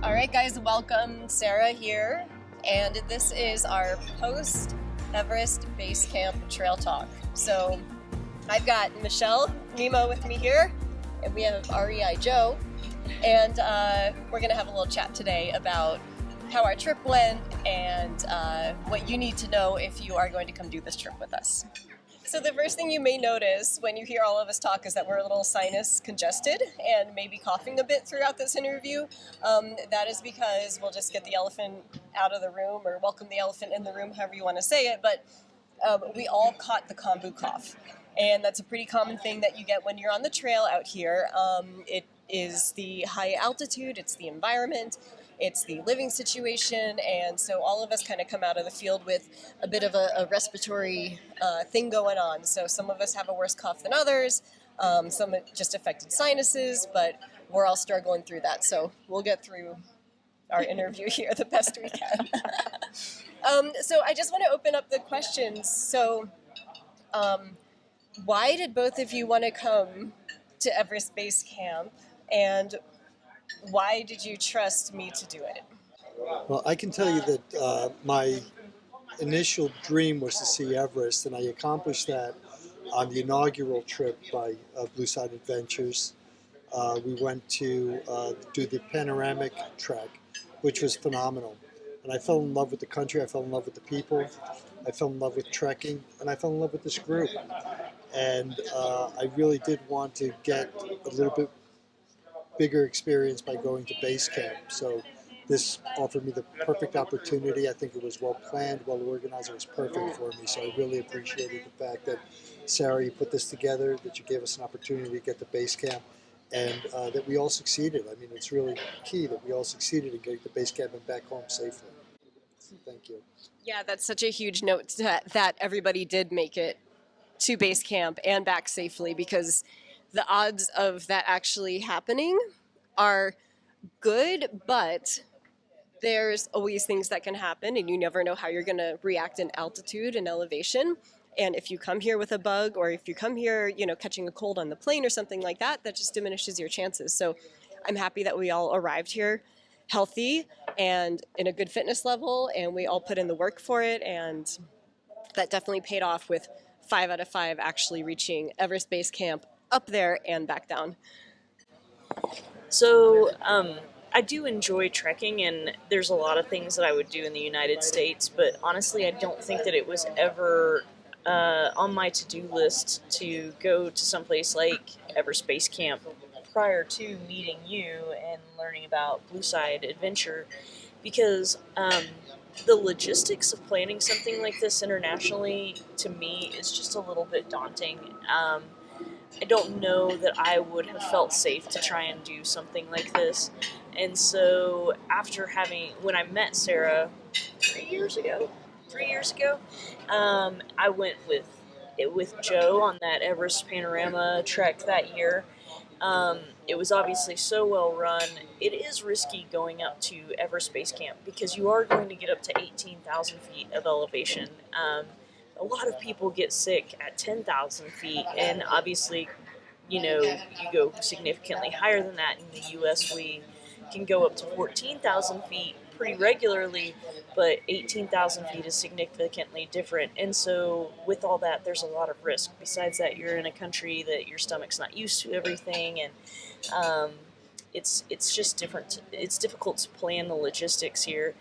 All right, guys, welcome. Sarah here, and this is our post Everest Base Camp Trail Talk. So I've got Michelle Nemo with me here, and we have REI Joe, and we're gonna have a little chat today about how our trip went and what you need to know if you are going to come do this trip with us. So the first thing you may notice when you hear all of us talk is that we're a little sinus congested and maybe coughing a bit throughout this interview. That is because we'll just get the elephant out of the room, or welcome the elephant in the room, however you want to say it, but we all caught the Khumbu Cough. And that's a pretty common thing that you get when you're on the trail out here. It is the high altitude, it's the environment, it's the living situation, and so all of us kind of come out of the field with a bit of a respiratory thing going on. So some of us have a worse cough than others, some just affected sinuses, but we're all struggling through that. So we'll get through our interview here the best we can. So I just want to open up the questions. So why did both of you want to come to Everest Base Camp, and why did you trust me to do it? Well, I can tell you that my initial dream was to see Everest, and I accomplished that on the inaugural trip by Blue Side Adventures. We went to do the panoramic trek, which was phenomenal. And I fell in love with the country, I fell in love with the people, I fell in love with trekking, and I fell in love with this group. And I really did want to get a little bit bigger experience by going to base camp. So this offered me the perfect opportunity. I think it was well planned, well organized. It was perfect for me. So I really appreciated the fact that, Sarah, you put this together, that you gave us an opportunity to get to base camp, and that we all succeeded. I mean, it's really key that we all succeeded in getting to base camp and back home safely. So thank you. Yeah, that's such a huge note that everybody did make it to base camp and back safely, because the odds of that actually happening are good, but there's always things that can happen, and you never know how you're going to react in altitude and elevation. And if you come here with a bug, or if you come here, catching a cold on the plane or something like that, that just diminishes your chances. So I'm happy that we all arrived here healthy and in a good fitness level, and we all put in the work for it, and that definitely paid off with 5 out of 5 actually reaching Everest Base Camp up there and back down. So, I do enjoy trekking, and there's a lot of things that I would do in the United States, but honestly, I don't think that it was ever on my to-do list to go to someplace like Everest Base Camp prior to meeting you and learning about Blue Side Adventure, because the logistics of planning something like this internationally, to me, is just a little bit daunting. I don't know that I would have felt safe to try and do something like this. And so when I met Sarah 3 years ago, I went with Joe on that Everest Panorama trek that year. It was obviously so well run. It is risky going up to Everest Base Camp because you are going to get up to 18,000 feet of elevation. A lot of people get sick at 10,000 feet, and obviously, you go significantly higher than that. In the U.S., we can go up to 14,000 feet pretty regularly, but 18,000 feet is significantly different. And so with all that, there's a lot of risk. Besides that, you're in a country that your stomach's not used to everything, and it's just different. It's difficult to plan the logistics here.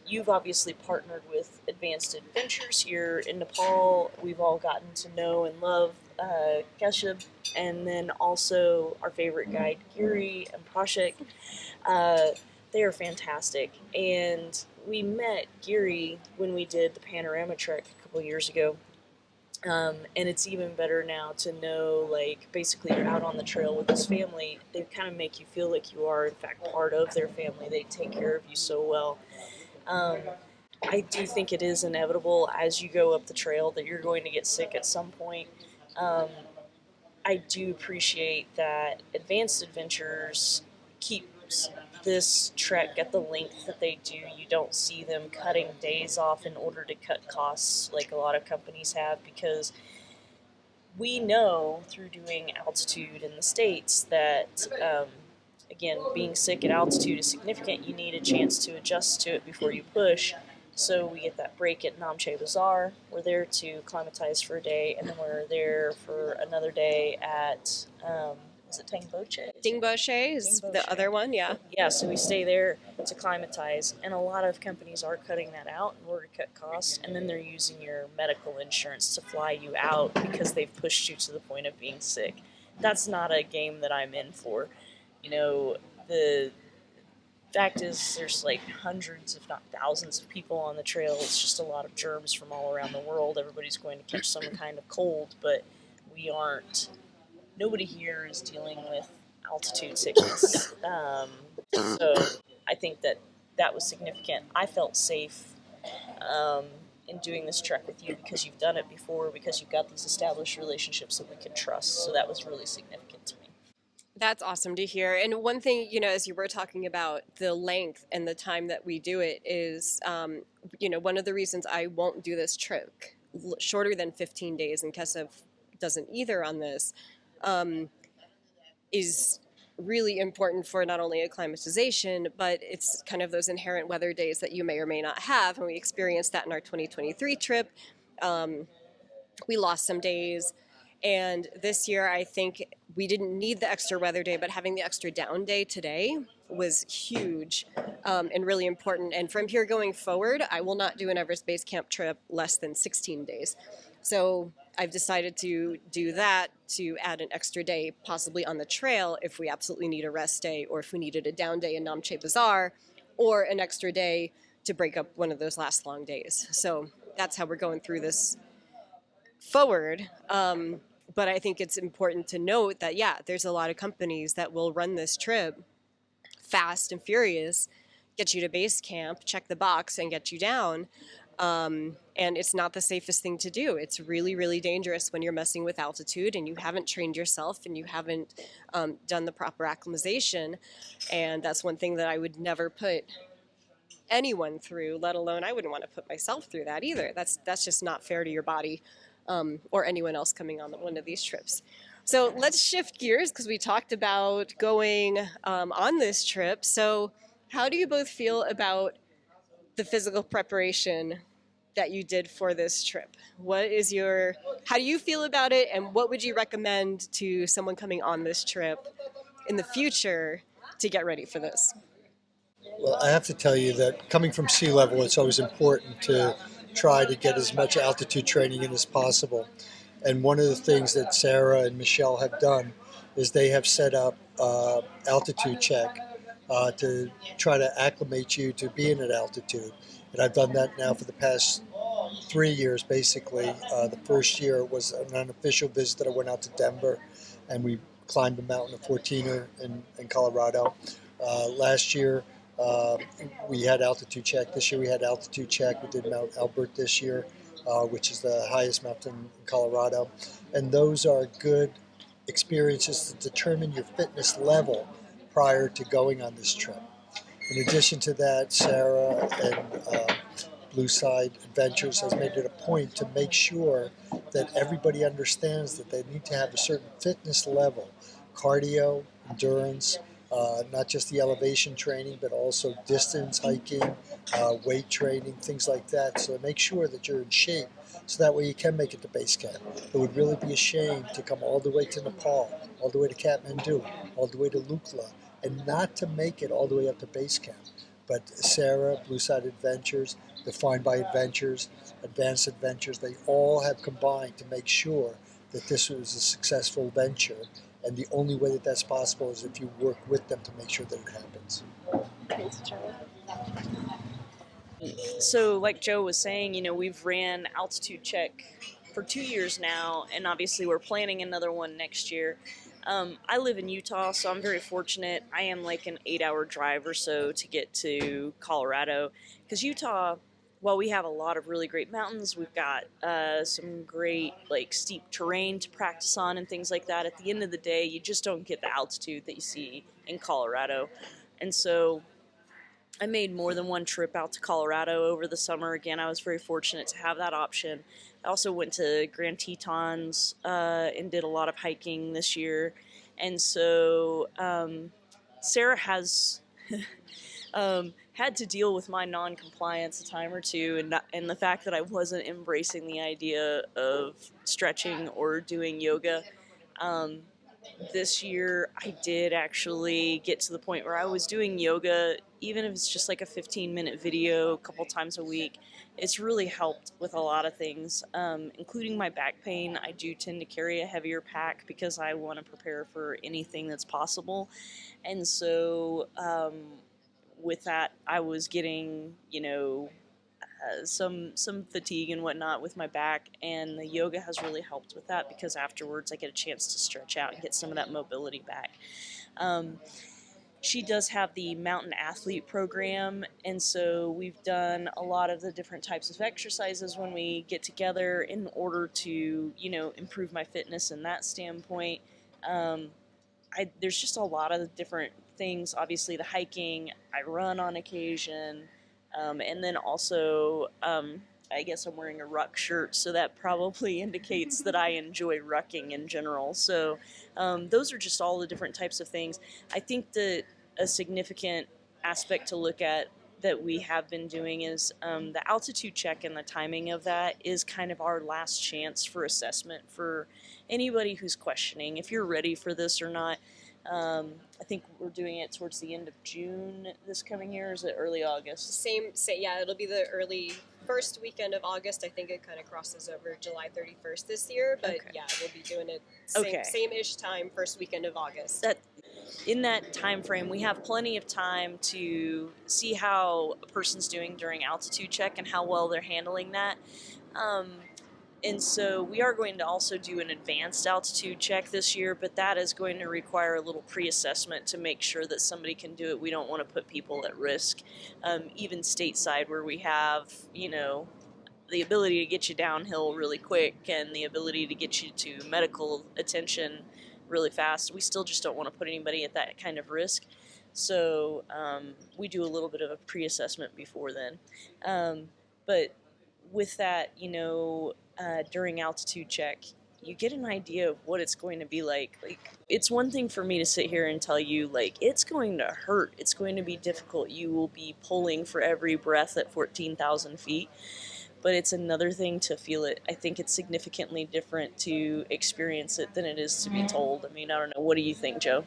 You've obviously partnered with Advanced Adventures here in Nepal. We've all gotten to know and love Kashyap, and then also our favorite guide, Giri and Prashik. They are fantastic. And we met Giri when we did the Panorama Trek a couple years ago. And it's even better now to know, basically you're out on the trail with his family. They kind of make you feel like you are, in fact, part of their family. They take care of you so well. I do think it is inevitable as you go up the trail that you're going to get sick at some point. I do appreciate that Advanced Adventures keeps this trek at the length that they do. You don't see them cutting days off in order to cut costs like a lot of companies have, because we know through doing altitude in the States that again, being sick at altitude is significant. You need a chance to adjust to it before you push. So we get that break at Namche Bazaar. We're there to acclimatize for a day, and then we're there for another day at, is it Tangboche? Dingboche is the Dingboche. other one, yeah. Yeah, so we stay there to acclimatize, and a lot of companies are cutting that out in order to cut costs, and then they're using your medical insurance to fly you out because they've pushed you to the point of being sick. That's not a game that I'm in for. You know, the fact is there's like hundreds, if not thousands, of people on the trail. It's just a lot of germs from all around the world. Everybody's going to catch some kind of cold, but we aren't. Nobody here is dealing with altitude sickness. So I think that was significant. I felt safe in doing this trek with you because you've done it before, because you've got these established relationships that we can trust. So that was really significant to me. That's awesome to hear. And one thing, as you were talking about the length and the time that we do it is, one of the reasons I won't do this trip shorter than 15 days, and Kesef doesn't either on this, is really important for not only acclimatization, but it's kind of those inherent weather days that you may or may not have. And we experienced that in our 2023 trip. We lost some days. And this year, I think we didn't need the extra weather day, but having the extra down day today was huge and really important. And from here going forward, I will not do an Everest Base Camp trip less than 16 days. So I've decided to do that, to add an extra day possibly on the trail if we absolutely need a rest day, or if we needed a down day in Namche Bazaar, or an extra day to break up one of those last long days. So that's how we're going through this forward. But I think it's important to note that, there's a lot of companies that will run this trip fast and furious, get you to base camp, check the box, and get you down. And it's not the safest thing to do. It's really, really dangerous when you're messing with altitude and you haven't trained yourself and you haven't done the proper acclimatization. And that's one thing that I would never put anyone through, let alone I wouldn't want to put myself through that either. That's just not fair to your body. Or anyone else coming on one of these trips. So let's shift gears because we talked about going on this trip. So how do you both feel about the physical preparation that you did for this trip? How do you feel about it, and what would you recommend to someone coming on this trip in the future to get ready for this? Well, I have to tell you that coming from sea level, it's always important to try to get as much altitude training in as possible. And one of the things that Sarah and Michelle have done is they have set up altitude check to try to acclimate you to being at altitude. And I've done that now for the past 3 years, basically. The first year was an unofficial visit that I went out to Denver, and we climbed a mountain of 14er in Colorado. Last year, we had altitude check. This year we had altitude check. We did Mount Albert this year, which is the highest mountain in Colorado. And those are good experiences to determine your fitness level prior to going on this trip. In addition to that, Sarah and Blue Side Adventures has made it a point to make sure that everybody understands that they need to have a certain fitness level, cardio, endurance, not just the elevation training, but also distance hiking, weight training, things like that. So make sure that you're in shape so that way you can make it to base camp. It would really be a shame to come all the way to Nepal, all the way to Kathmandu, all the way to Lukla, and not to make it all the way up to base camp. But Sarah, Blue Side Adventures, Defined by Adventures, Advanced Adventures, they all have combined to make sure that this was a successful venture. And the only way that that's possible is if you work with them to make sure that it happens. Thanks, Charlie. So, like Joe was saying, we've ran altitude check for 2 years now, and obviously we're planning another one next year. I live in Utah, so I'm very fortunate. I am like an 8-hour drive or so to get to Colorado, because Utah, while we have a lot of really great mountains, we've got some great steep terrain to practice on and things like that. At the end of the day, you just don't get the altitude that you see in Colorado. And so I made more than one trip out to Colorado over the summer. Again, I was very fortunate to have that option. I also went to Grand Tetons and did a lot of hiking this year. And so Sarah has had to deal with my non-compliance a time or two, and the fact that I wasn't embracing the idea of stretching or doing yoga. Um, this year, I did actually get to the point where I was doing yoga, even if it's just like a 15-minute video a couple times a week. It's really helped with a lot of things, including my back pain. I do tend to carry a heavier pack because I want to prepare for anything that's possible. And so, with that, I was getting, some fatigue and whatnot with my back, and the yoga has really helped with that because afterwards I get a chance to stretch out and get some of that mobility back. She does have the mountain athlete program, and so we've done a lot of the different types of exercises when we get together in order to, improve my fitness in that standpoint. There's just a lot of different things. Obviously, the hiking, I run on occasion, and then also, I guess I'm wearing a ruck shirt, so that probably indicates that I enjoy rucking in general. So those are just all the different types of things. I think that a significant aspect to look at that we have been doing is the altitude check, and the timing of that is kind of our last chance for assessment for anybody who's questioning if you're ready for this or not. I think we're doing it towards the end of June this coming year, or is it early August? Yeah, it'll be the early first weekend of August. I think it kind of crosses over July 31st this year, but Okay. yeah, we'll be doing it Okay. same-ish time, first weekend of August. In that time frame, we have plenty of time to see how a person's doing during altitude check and how well they're handling that. And so we are going to also do an advanced altitude check this year, but that is going to require a little pre-assessment to make sure that somebody can do it. We don't want to put people at risk, even stateside where we have, the ability to get you downhill really quick and the ability to get you to medical attention really fast. We still just don't want to put anybody at that kind of risk. So we do a little bit of a pre-assessment before then. But with that, during altitude check, you get an idea of what it's going to be like. Like, it's one thing for me to sit here and tell you, like, it's going to hurt. It's going to be difficult. You will be pulling for every breath at 14,000 feet. But it's another thing to feel it. I think it's significantly different to experience it than it is to be told. I mean, I don't know. What do you think, Joe?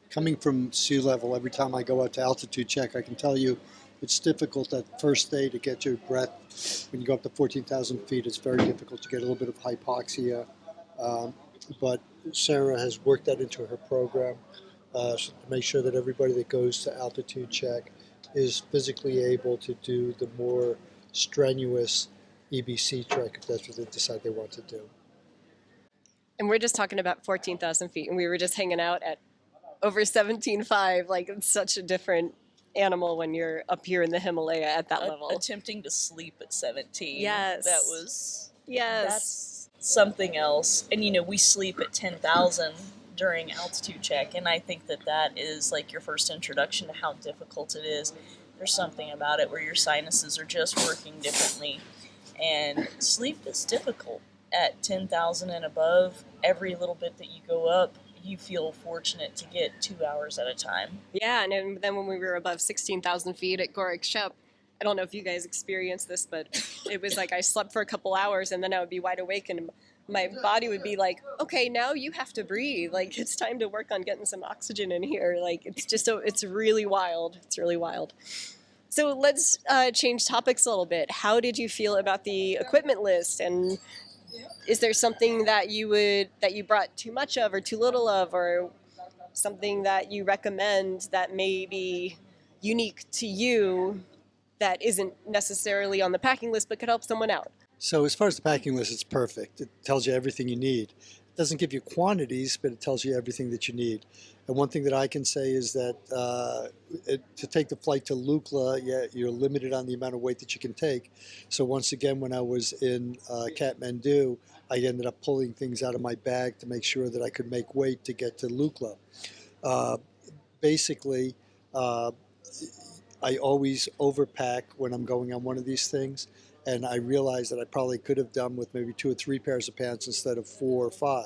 Coming from sea level, every time I go out to altitude check, I can tell you it's difficult that first day to get your breath. When you go up to 14,000 feet, it's very difficult to get a little bit of hypoxia. But Sarah has worked that into her program to make sure that everybody that goes to altitude check is physically able to do the more strenuous EBC trek if that's what they decide they want to do. And we're just talking about 14,000 feet, and we were just hanging out at over 17.5. Like, it's such a different animal when you're up here in the Himalaya at that level. Attempting to sleep at 17. Yes. That's something else. And, we sleep at 10,000 during altitude check, and I think that is like your first introduction to how difficult it is. There's something about it where your sinuses are just working differently, and sleep is difficult at 10,000 and above. Every little bit that you go up, you feel fortunate to get 2 hours at a time. Yeah, and then when we were above 16,000 feet at Gorik Shep, I don't know if you guys experienced this, but it was like I slept for a couple hours and then I would be wide awake and my body would be like, okay, now you have to breathe. Like, it's time to work on getting some oxygen in here. Like, it's really wild. It's really wild. So let's change topics a little bit. How did you feel about the equipment list, and is there something that you brought too much of or too little of, or something that you recommend that may be unique to you that isn't necessarily on the packing list but could help someone out? So as far as the packing list, it's perfect. It tells you everything you need. It doesn't give you quantities, but it tells you everything that you need. And one thing that I can say is that to take the flight to Lukla, you're limited on the amount of weight that you can take. So once again, when I was in Kathmandu, I ended up pulling things out of my bag to make sure that I could make weight to get to Lukla. Basically, I always overpack when I'm going on one of these things. And I realized that I probably could have done with maybe 2 or 3 pairs of pants instead of 4 or 5.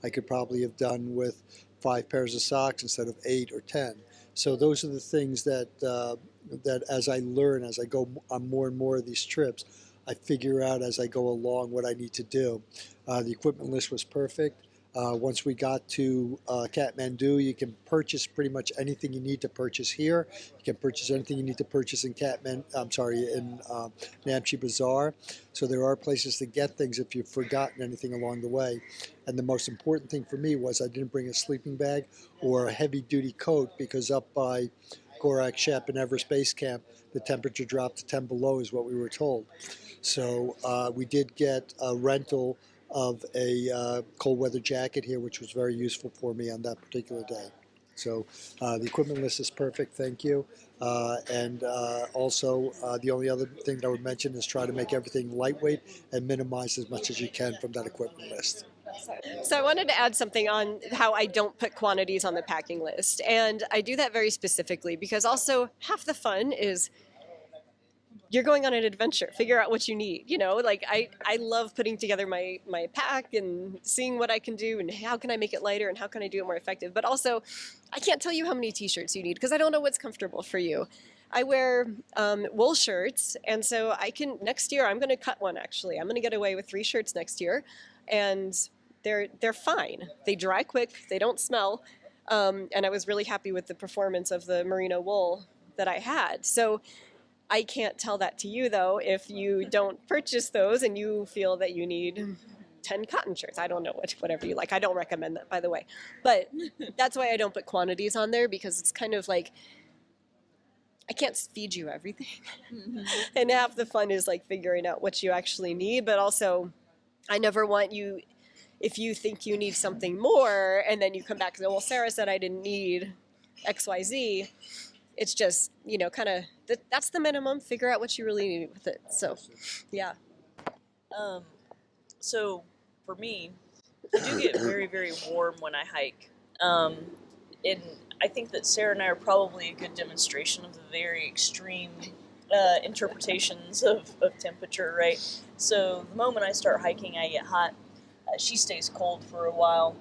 I could probably have done with 5 pairs of socks instead of 8 or 10. So those are the things that that as I learn, as I go on more and more of these trips, I figure out as I go along what I need to do. The equipment list was perfect. Once we got to Kathmandu, you can purchase pretty much anything you need to purchase here. You can purchase anything you need to purchase in Namche Bazaar. So there are places to get things if you've forgotten anything along the way. And the most important thing for me was I didn't bring a sleeping bag or a heavy-duty coat, because up by Gorak Shep and Everest Base Camp, the temperature dropped to 10 below is what we were told. So we did get a rental of a cold weather jacket here, which was very useful for me on that particular day. So the equipment list is perfect, thank you. Also, the only other thing that I would mention is try to make everything lightweight and minimize as much as you can from that equipment list. So I wanted to add something on how I don't put quantities on the packing list. And I do that very specifically because also half the fun is you're going on an adventure. Figure out what you need. You know, like I love putting together my pack and seeing what I can do and how can I make it lighter and how can I do it more effective. But also, I can't tell you how many t-shirts you need because I don't know what's comfortable for you. I wear wool shirts, and so next year I'm going to cut one actually. I'm going to get away with 3 shirts next year, and they're fine. They dry quick. They don't smell. And I was really happy with the performance of the merino wool that I had. So I can't tell that to you, though, if you don't purchase those and you feel that you need 10 cotton shirts. I don't know, whatever you like. I don't recommend that, by the way. But that's why I don't put quantities on there, because it's kind of like, I can't feed you everything. And half the fun is like figuring out what you actually need. But also, I never want you, if you think you need something more and then you come back and say, well, Sarah said I didn't need XYZ. It's just, you know, kind of, that's the minimum. Figure out what you really need with it. So, yeah. So for me, I do get very, very warm when I hike. And I think that Sarah and I are probably a good demonstration of the very extreme interpretations of temperature, right? So the moment I start hiking, I get hot. She stays cold for a while.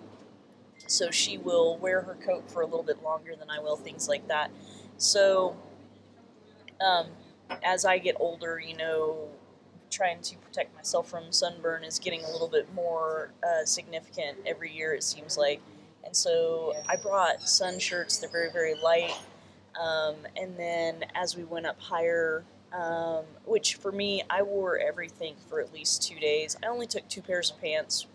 So she will wear her coat for a little bit longer than I will, things like that. So as I get older, you know, trying to protect myself from sunburn is getting a little bit more significant every year, it seems like. And so I brought sun shirts. They're very, very light. And then as we went up higher, which for me, I wore everything for at least 2 days. I only took 2 pairs of pants,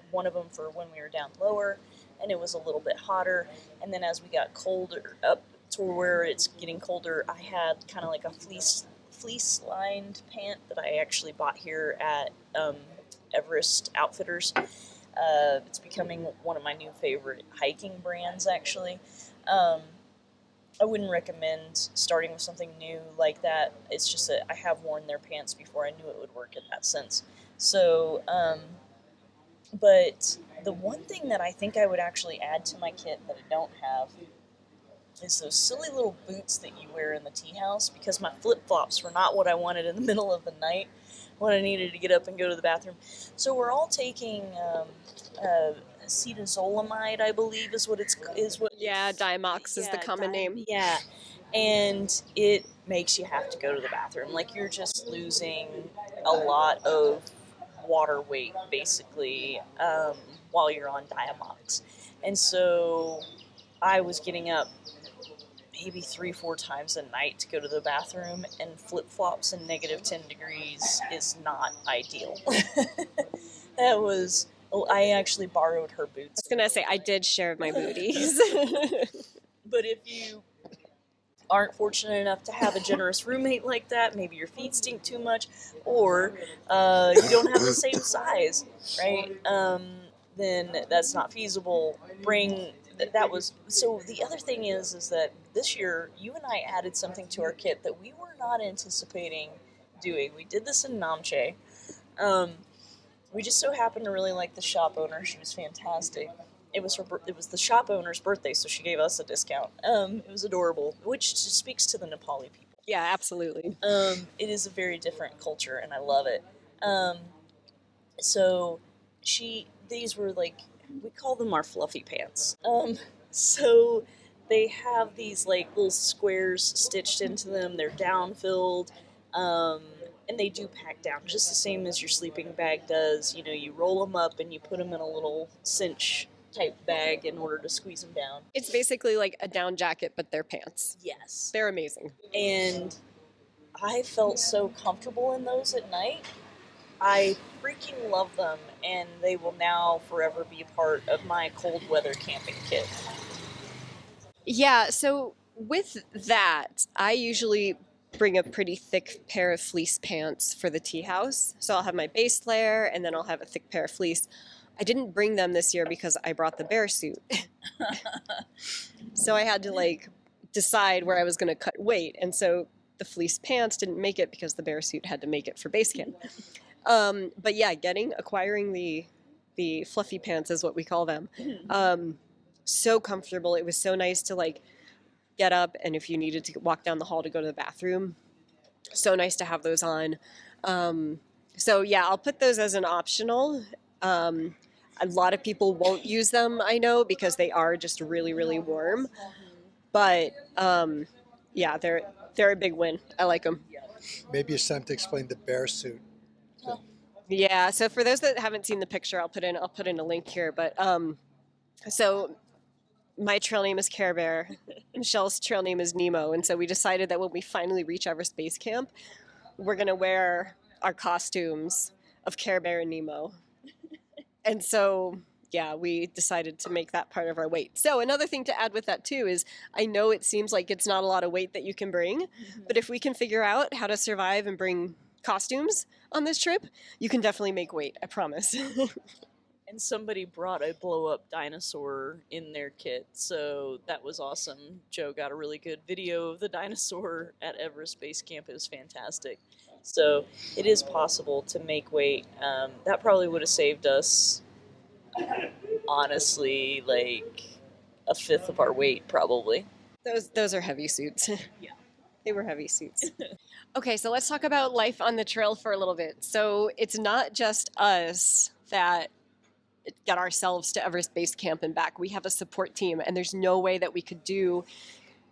one of them for when we were down lower, and it was a little bit hotter. And then as we got colder, up to where it's getting colder, I had kind of like a fleece-lined pant that I actually bought here at Everest Outfitters. It's becoming one of my new favorite hiking brands, actually. I wouldn't recommend starting with something new like that. It's just that I have worn their pants before. I knew it would work in that sense. So, but the one thing that I think I would actually add to my kit that I don't have is those silly little boots that you wear in the tea house, because my flip-flops were not what I wanted in the middle of the night when I needed to get up and go to the bathroom. So we're all taking acetazolamide, I believe is what Yeah, Diamox is the common name. Yeah, and it makes you have to go to the bathroom. Like, you're just losing a lot of water weight, basically, while you're on Diamox. And so I was getting up maybe 3-4 times a night to go to the bathroom, and flip-flops in negative 10 degrees is not ideal. I actually borrowed her boots. I was going to say, I did share my booties. But if you aren't fortunate enough to have a generous roommate like that, maybe your feet stink too much, or you don't have the same size, right? Then that's not feasible. So the other thing is that this year you and I added something to our kit that we were not anticipating doing. We did this in Namche. We just so happened to really like the shop owner. She was fantastic. It was the shop owner's birthday, so she gave us a discount. It was adorable, which just speaks to the Nepali people. Yeah, absolutely. It is a very different culture, and I love it. So these were like We call them our fluffy pants. So they have these like little squares stitched into them. They're down filled, and they do pack down just the same as your sleeping bag does. You know, you roll them up and you put them in a little cinch type bag in order to squeeze them down. It's basically like a down jacket, but they're pants. Yes. They're amazing. And I felt so comfortable in those at night. I freaking love them, and they will now forever be a part of my cold weather camping kit. Yeah, so with that, I usually bring a pretty thick pair of fleece pants for the tea house. So I'll have my base layer and then I'll have a thick pair of fleece. I didn't bring them this year because I brought the bear suit. So I had to like decide where I was going to cut weight. And so the fleece pants didn't make it because the bear suit had to make it for base camp. But yeah, acquiring the fluffy pants is what we call them. So comfortable. It was so nice to like get up, and if you needed to walk down the hall to go to the bathroom, so nice to have those on. So yeah, I'll put those as an optional. A lot of people won't use them, I know, because they are just really, really warm. But yeah, they're a big win. I like them. Maybe it's time to explain the bear suit. Yeah. So for those that haven't seen the picture, I'll put in a link here. But so my trail name is Care Bear. Michelle's trail name is Nemo. And so we decided that when we finally reach Everest Base Camp, we're going to wear our costumes of Care Bear and Nemo. And so, yeah, we decided to make that part of our weight. So another thing to add with that, too, is I know it seems like it's not a lot of weight that you can bring, but if we can figure out how to survive and bring costumes on this trip, you can definitely make weight, I promise. And somebody brought a blow-up dinosaur in their kit, so that was awesome. Joe got a really good video of the dinosaur at Everest Base Camp. It was fantastic. So it is possible to make weight. That probably would have saved us, honestly, like a fifth of our weight, probably. Those are heavy suits. Yeah. They were heavy suits. Okay, so let's talk about life on the trail for a little bit. So it's not just us that get ourselves to Everest Base Camp and back. We have a support team, and there's no way that we could do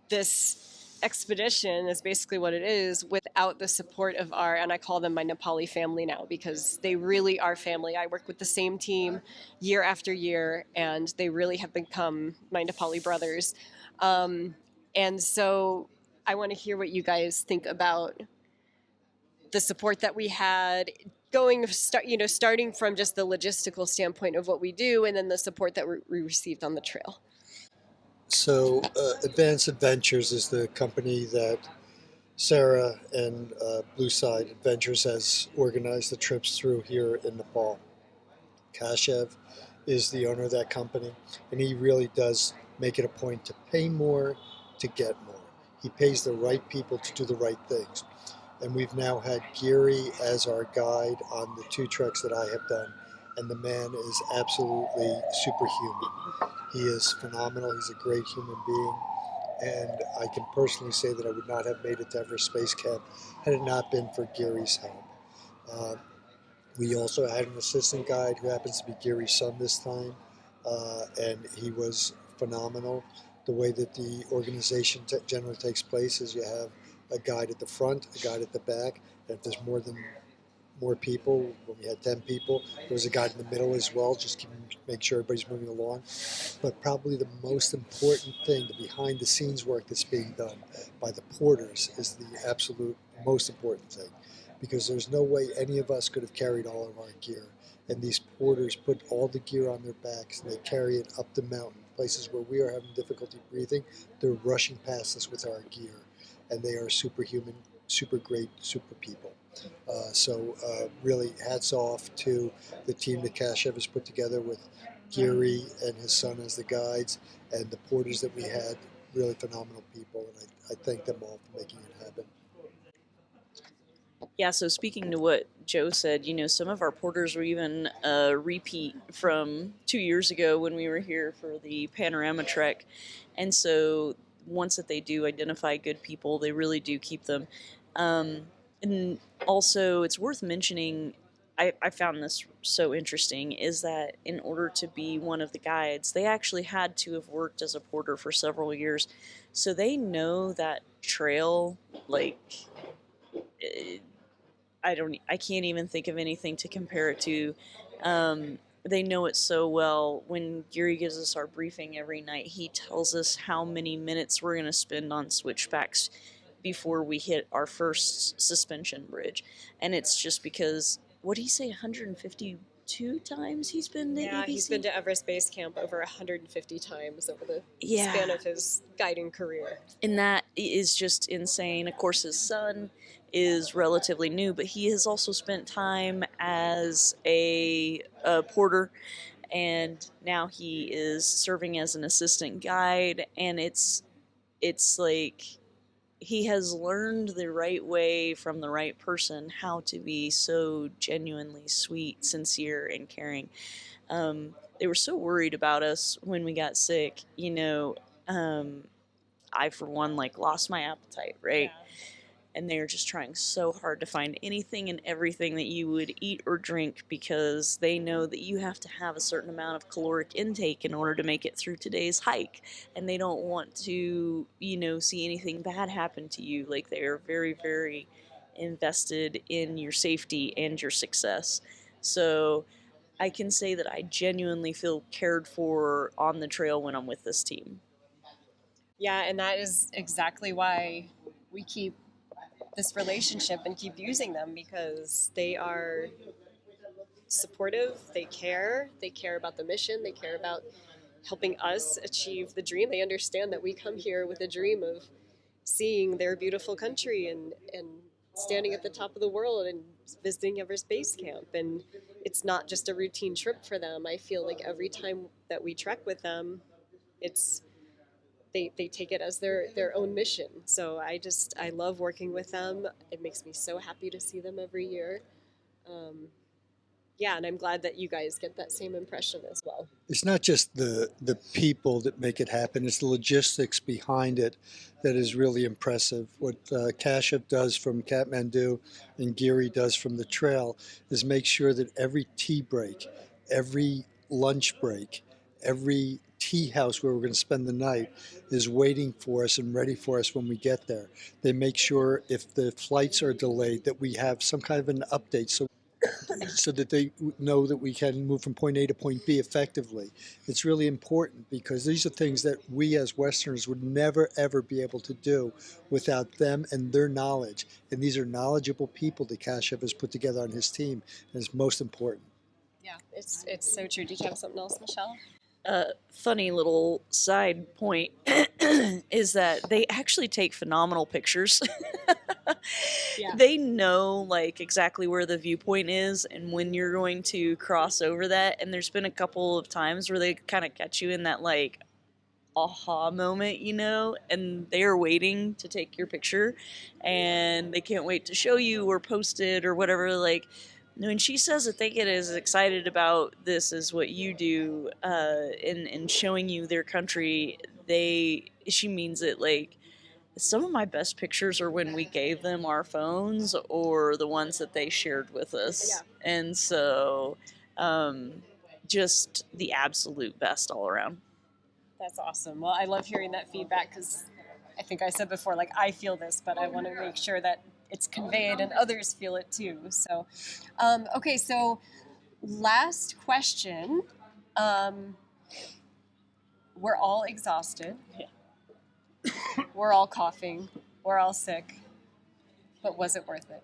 this expedition, is basically what it is, without the support of and I call them my Nepali family now, because they really are family. I work with the same team year after year, and they really have become my Nepali brothers. And so I want to hear what you guys think about the support that we had, starting from just the logistical standpoint of what we do, and then the support that we received on the trail. So Advanced Adventures is the company that Sarah and Blue Side Adventures has organized the trips through here in Nepal. Kashev is the owner of that company, and he really does make it a point to pay more to get more. He pays the right people to do the right things. And we've now had Geary as our guide on the 2 treks that I have done, and the man is absolutely superhuman. He is phenomenal. He's a great human being, and I can personally say that I would not have made it to Everest Base Camp had it not been for Geary's help. We also had an assistant guide who happens to be Geary's son this time, and he was phenomenal. The way that the organization generally takes place is you have a guide at the front, a guide at the back, and if there's more people, when we had 10 people, there was a guide in the middle as well, just make sure everybody's moving along. But probably the most important thing, the behind the scenes work that's being done by the porters, is the absolute most important thing, because there's no way any of us could have carried all of our gear. And these porters put all the gear on their backs and they carry it up the mountain. Places where we are having difficulty breathing, they're rushing past us with our gear. And they are superhuman, super great, super people. So really hats off to the team that Kashev has put together with Geary and his son as the guides, and the porters that we had, really phenomenal people, and I thank them all for making it happen. Yeah, so speaking to what Joe said, some of our porters were even a repeat from 2 years ago when we were here for the Panorama Trek. And so once that they do identify good people, they really do keep them. And also, it's worth mentioning, I found this so interesting is that in order to be one of the guides, they actually had to have worked as a porter for several years. So they know that trail like eh, I can't even think of anything to compare it to. They know it so well. When Gary gives us our briefing every night, he tells us how many minutes we're going to spend on switchbacks before we hit our first suspension bridge. And it's just because, what did he say, 152 times he's been to Yeah, EBC? he's been to Everest Base Camp over 150 times over the Yeah. span of his guiding career. And that is just insane. Of course, his son is relatively new, but he has also spent time as a porter, and now he is serving as an assistant guide. And it's like he has learned the right way from the right person how to be so genuinely sweet, sincere, and caring. They were so worried about us when we got sick, you know. I, for one, like lost my appetite, right? Yeah. And they're just trying so hard to find anything and everything that you would eat or drink because they know that you have to have a certain amount of caloric intake in order to make it through today's hike. And they don't want to, you know, see anything bad happen to you. Like, they are very, very invested in your safety and your success. So I can say that I genuinely feel cared for on the trail when I'm with this team. Yeah, and that is exactly why we keep this relationship and keep using them, because they are supportive, they care about the mission, they care about helping us achieve the dream. They understand that we come here with a dream of seeing their beautiful country and standing at the top of the world and visiting Everest Base Camp. And it's not just a routine trip for them. I feel like every time that we trek with them, it's they take it as their own mission. So I love working with them. It makes me so happy to see them every year. Yeah, and I'm glad that you guys get that same impression as well. It's not just the people that make it happen, it's the logistics behind it that is really impressive. What Kashyap does from Kathmandu and Giri does from the trail is make sure that every tea break, every lunch break, every tea house where we're going to spend the night is waiting for us and ready for us when we get there. They make sure if the flights are delayed that we have some kind of an update so that they know that we can move from point A to point B effectively. It's really important because these are things that we as Westerners would never ever be able to do without them and their knowledge. And these are knowledgeable people that Kashyap has put together on his team, and it's most important. Yeah, it's so true. Did you have something else, Michelle? Funny little side point is that they actually take phenomenal pictures. Yeah. They know like exactly where the viewpoint is and when you're going to cross over that. And there's been a couple of times where they kind of catch you in that like aha moment, you know, and they are waiting to take your picture and they can't wait to show you or post it or whatever. Like, when she says that they get as excited about this as what you do in showing you their country, she means it. Like, some of my best pictures are when we gave them our phones or the ones that they shared with us. Yeah. And so just the absolute best all around. That's awesome. Well, I love hearing that feedback because I think I said before, like, I feel this, but I want to make sure that it's conveyed and others feel it too. So, okay, so last question. We're all exhausted. Yeah. We're all coughing. We're all sick. But was it worth it?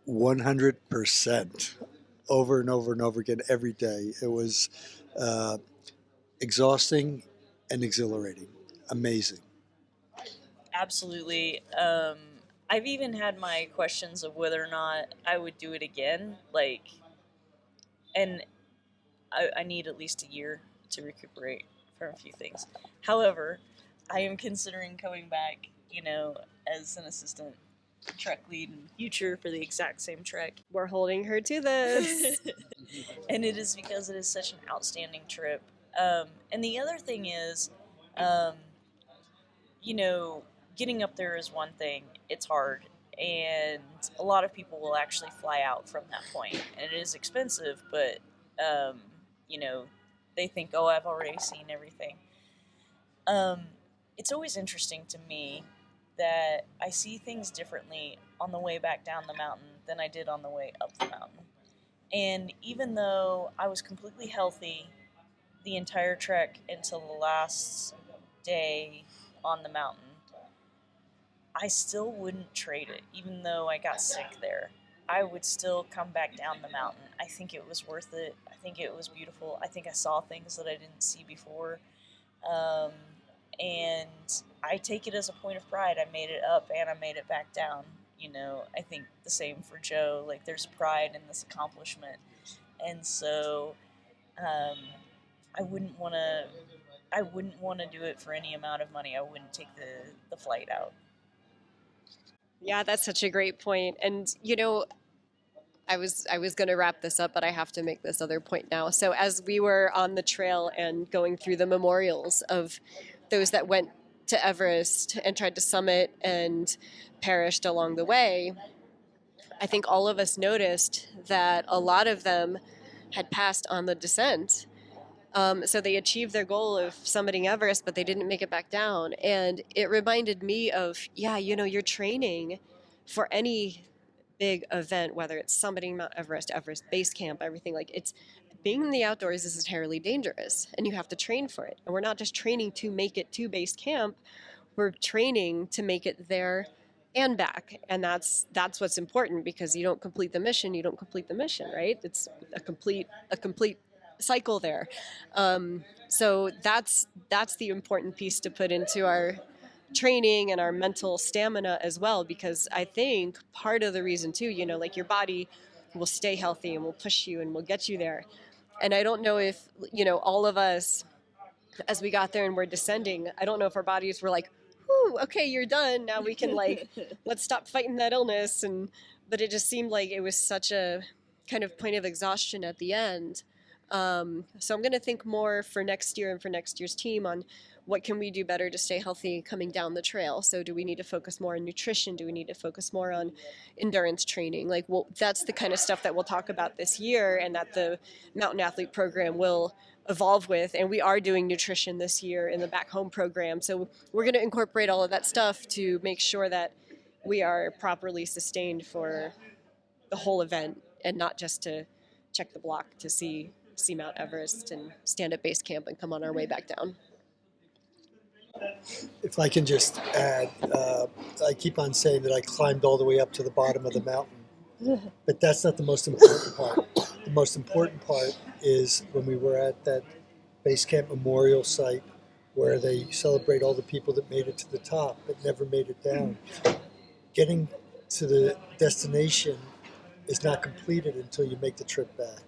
100%. Over and over and over again every day. It was exhausting and exhilarating. Amazing. Absolutely. I've even had my questions of whether or not I would do it again. Like, and I need at least a year to recuperate from a few things. However, I am considering coming back, you know, as an assistant trek lead in the future for the exact same trek. We're holding her to this. And it is because it is such an outstanding trip. And the other thing is, you know, getting up there is one thing. It's hard. and a lot of people will actually fly out from that point, and it is expensive, but you know, they think, oh, I've already seen everything. It's always interesting to me that I see things differently on the way back down the mountain than I did on the way up the mountain. And even though I was completely healthy the entire trek until the last day on the mountain, I still wouldn't trade it, even though I got sick there. I would still come back down the mountain. I think it was worth it. I think it was beautiful. I think I saw things that I didn't see before. And I take it as a point of pride. I made it up and I made it back down. You know, I think the same for Joe. Like, there's pride in this accomplishment. And so I wouldn't want to do it for any amount of money. I wouldn't take the flight out. Yeah, that's such a great point. And you know, I was going to wrap this up, but I have to make this other point now. So as we were on the trail and going through the memorials of those that went to Everest and tried to summit and perished along the way, I think all of us noticed that a lot of them had passed on the descent. So they achieved their goal of summiting Everest, but they didn't make it back down. And it reminded me of, yeah, you know, you're training for any big event, whether it's summiting Mount Everest, Everest Base Camp, everything. Like, it's being in the outdoors is entirely dangerous, and you have to train for it. And we're not just training to make it to base camp; we're training to make it there and back. And that's what's important, because you don't complete the mission, right? It's a complete cycle there. So that's the important piece to put into our training and our mental stamina as well, because I think part of the reason too, you know, like, your body will stay healthy and will push you and will get you there. And I don't know if, you know, all of us, as we got there and we're descending, I don't know if our bodies were like, whew, okay, you're done. Now we can, like, let's stop fighting that illness. But it just seemed like it was such a kind of point of exhaustion at the end. So I'm going to think more for next year and for next year's team on what can we do better to stay healthy coming down the trail. So do we need to focus more on nutrition? Do we need to focus more on endurance training? Like, well, that's the kind of stuff that we'll talk about this year, and that the Mountain Athlete program will evolve with. And we are doing nutrition this year in the Back Home program. So we're going to incorporate all of that stuff to make sure that we are properly sustained for the whole event, and not just to check the block to see Mount Everest and stand at base camp and come on our way back down. If I can just add, I keep on saying that I climbed all the way up to the bottom of the mountain, but that's not the most important part. The most important part is when we were at that base camp memorial site where they celebrate all the people that made it to the top but never made it down. Getting to the destination is not completed until you make the trip back.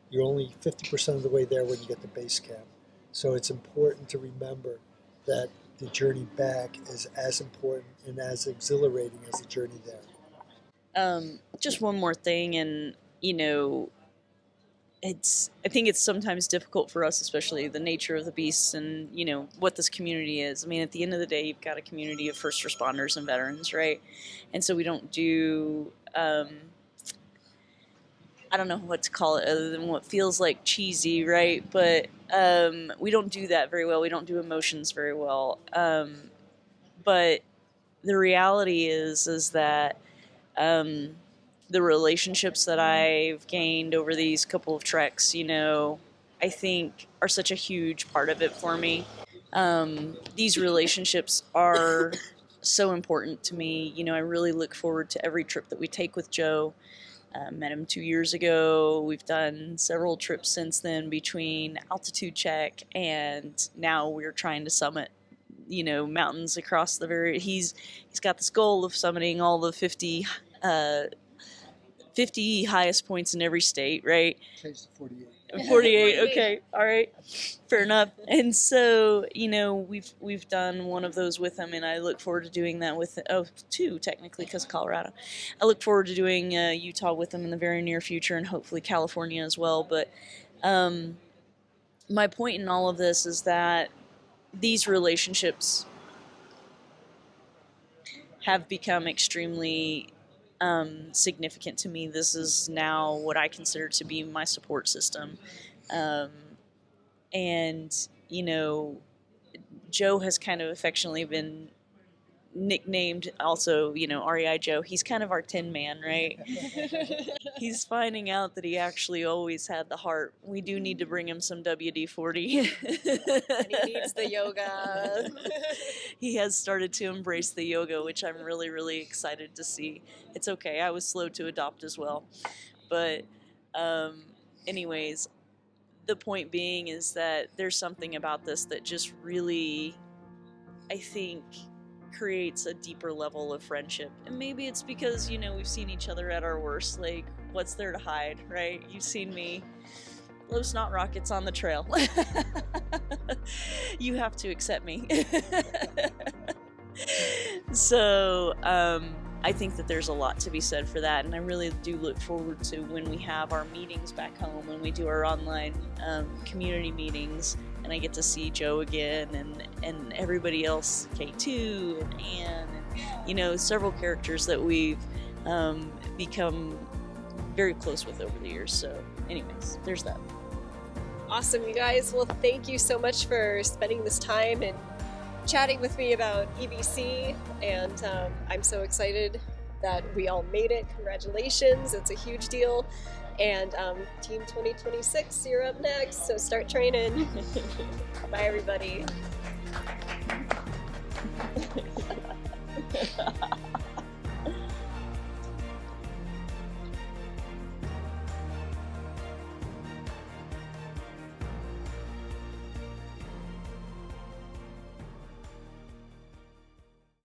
You're only 50% of the way there when you get to base camp. So it's important to remember that the journey back is as important and as exhilarating as the journey there. Just one more thing, and you know, I think it's sometimes difficult for us, especially the nature of the beasts and, you know, what this community is. I mean, at the end of the day, you've got a community of first responders and veterans, right? And so we don't do, I don't know what to call it other than what feels like cheesy, right? But we don't do that very well. We don't do emotions very well. But the reality is that the relationships that I've gained over these couple of treks, you know, I think are such a huge part of it for me. These relationships are so important to me. You know, I really look forward to every trip that we take with Joe. Met him 2 years ago. We've done several trips since then between altitude check, and now we're trying to summit, you know, mountains across the he's got this goal of summiting all the 50 highest points in every state, right? Change to 48. 48, okay, all right, fair enough. And so, you know, we've done one of those with him, and I look forward to doing that with, two technically, because Colorado. I look forward to doing Utah with him in the very near future, and hopefully California as well. But my point in all of this is that these relationships have become extremely significant to me. This is now what I consider to be my support system. And, you know, Joe has kind of affectionately been nicknamed also, you know, REI Joe. He's kind of our Tin Man, right? He's finding out that he actually always had the heart. We do need to bring him some WD-40. And he needs the yoga. He has started to embrace the yoga, which I'm really, really excited to see. It's okay. I was slow to adopt as well. But anyways, the point being is that there's something about this that just really, I think, creates a deeper level of friendship. And maybe it's because, you know, we've seen each other at our worst. Like, what's there to hide, right? You've seen me blow snot rockets on the trail. You have to accept me. So I think that there's a lot to be said for that, and I really do look forward to when we have our meetings back home, when we do our online community meetings, and I get to see Joe again, and everybody else, K2 and Anne, and, you know, several characters that we've become very close with over the years. So anyways, there's that. Awesome, you guys. Well, thank you so much for spending this time and chatting with me about EBC, and I'm so excited that we all made it. Congratulations, it's a huge deal. And Team 2026, you're up next, so start training. Bye, everybody.